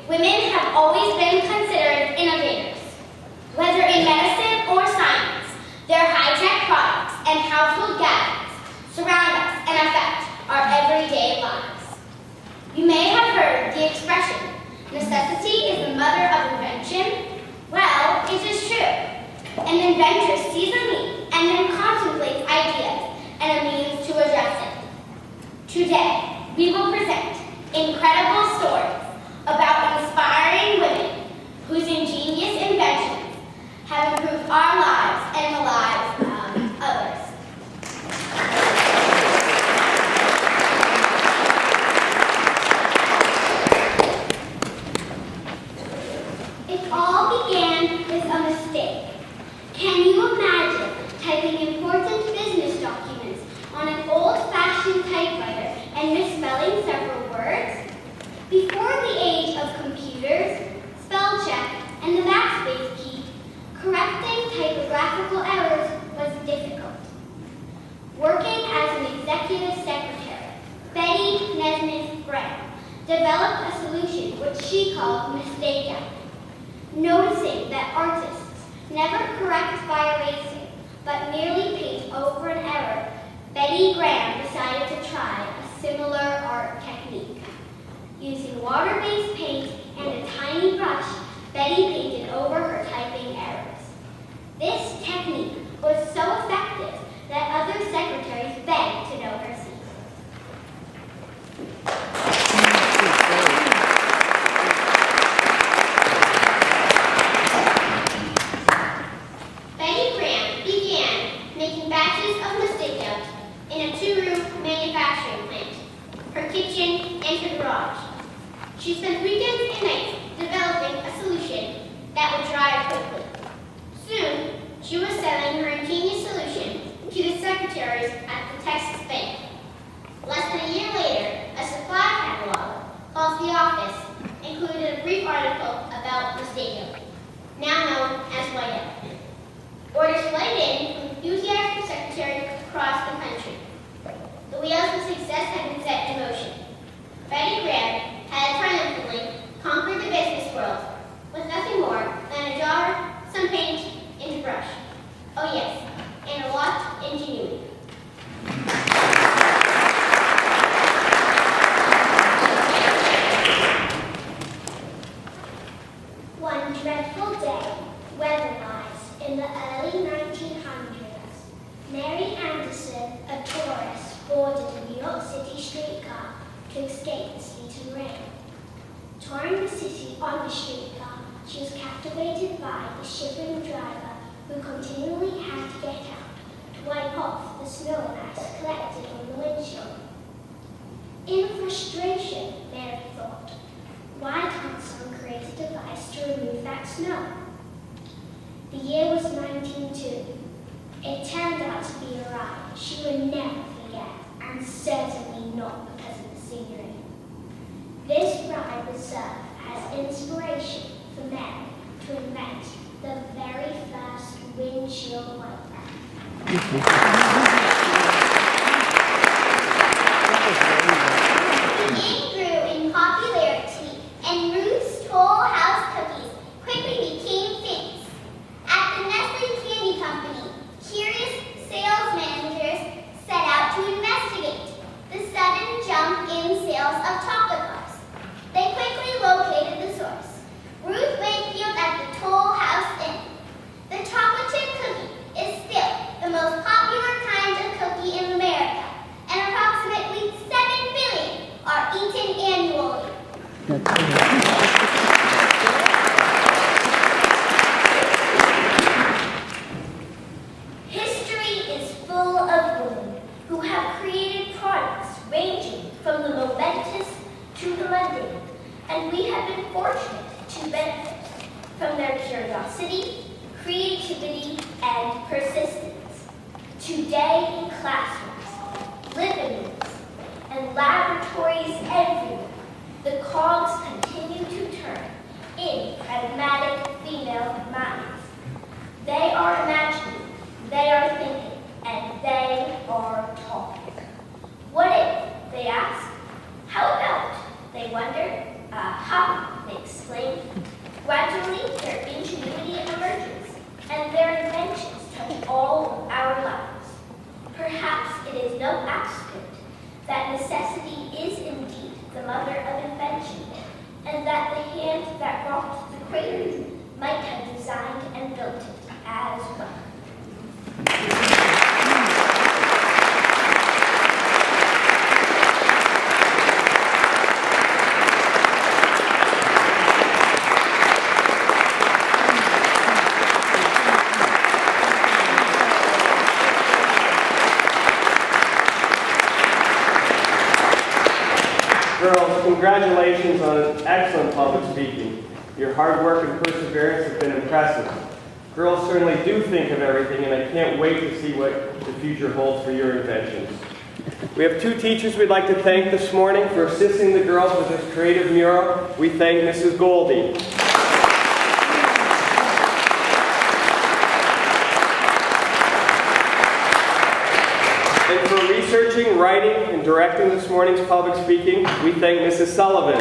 Women have always been considered innovators. Whether in medicine or science, their high-tech products and household gadgets surround us and affect our everyday lives. You may have heard the expression, necessity is the mother of invention. Well, it is true. An inventor sees a need and then contemplates ideas and a means to address it. Today, we will present incredible stories about inspiring women whose ingenious inventions have improved our lives and the lives of others. It all began with a mistake. Can you imagine typing important business documents on an old-fashioned typewriter and misspelling several words? Before the age of computers, spell check, and the backspace key, correcting typographical errors was difficult. Working as an executive secretary, Betty Nesmith Graham developed a solution which she called Mistake Out. Noticing that artists never correct by erasing, but merely paint over an error, Betty Graham decided to try a similar art technique. Using water-based paint and a tiny brush, Betty painted over her typing errors. This technique was so effective that other secretaries begged to know her secret. Betty Graham began making batches of Mistake Out in a two-room manufacturing plant, her kitchen and her garage. She spent weekends and nights developing a solution that would dry quickly. Soon, she was selling her ingenious solution to the secretaries at the Texas Bank. Less than a year later, a supply catalog called The Office included a brief article about Mistake Out, now known as Whiteout. Orders flooded in from enthusiastic secretaries across the country. The wheels of success had been set in motion. Betty Graham had triumphantly conquered the business world with nothing more than a jar, some paint, and a brush. Oh yes, and a lot of ingenuity. One dreadful day, weather-wise, in the early 1900s, Mary Anderson, a tourist, boarded a New York City streetcar to escape the sleet and rain. Touring the city on the streetcar, she was captivated by the shivering driver who continually had to get out to wipe off the snow and ice collected on the windshield. In frustration, Mary thought, why can't someone create a device to remove that snow? The year was 1902. It turned out to be a ride she would never forget, and certainly not because of the scenery. This ride would serve as inspiration for Mary to invent the very first windshield wiper. It grew in popularity, and Ruth's Toll House cookies quickly became famous. At the Nestle Candy Company, curious sales managers set out to investigate the sudden jump in sales of chocolate bars. They quickly located the source, Ruth Wakefield at the Toll House Inn. The chocolate chip cookie is still the most popular kind of cookie in America, and approximately 7 billion are eaten annually. History is full of women who have created products ranging from the momentous to the mundane, and we have been fortunate to benefit from their curiosity, creativity, and persistence. Today in classrooms, living rooms, and laboratories everywhere, the cogs continue to turn in pragmatic female minds. They are imagining, they are thinking, and they are talking. What if, they ask? How about, they wonder? Aha, makes that rocked the cradle might have designed and built it as well. Girls, congratulations on an excellent public speaking. Your hard work and perseverance have been impressive. Girls certainly do think of everything, and I can't wait to see what the future holds for your inventions. We have two teachers we'd like to thank this morning for assisting the girls with this creative mural. We thank Mrs. Goldie. And for researching, writing, and directing this morning's public speaking, we thank Mrs. Sullivan.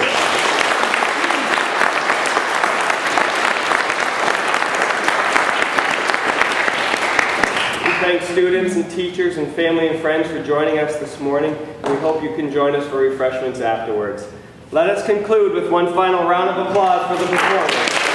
We thank students and teachers and family and friends for joining us this morning, and we hope you can join us for refreshments afterwards. Let us conclude with one final round of applause for the performance.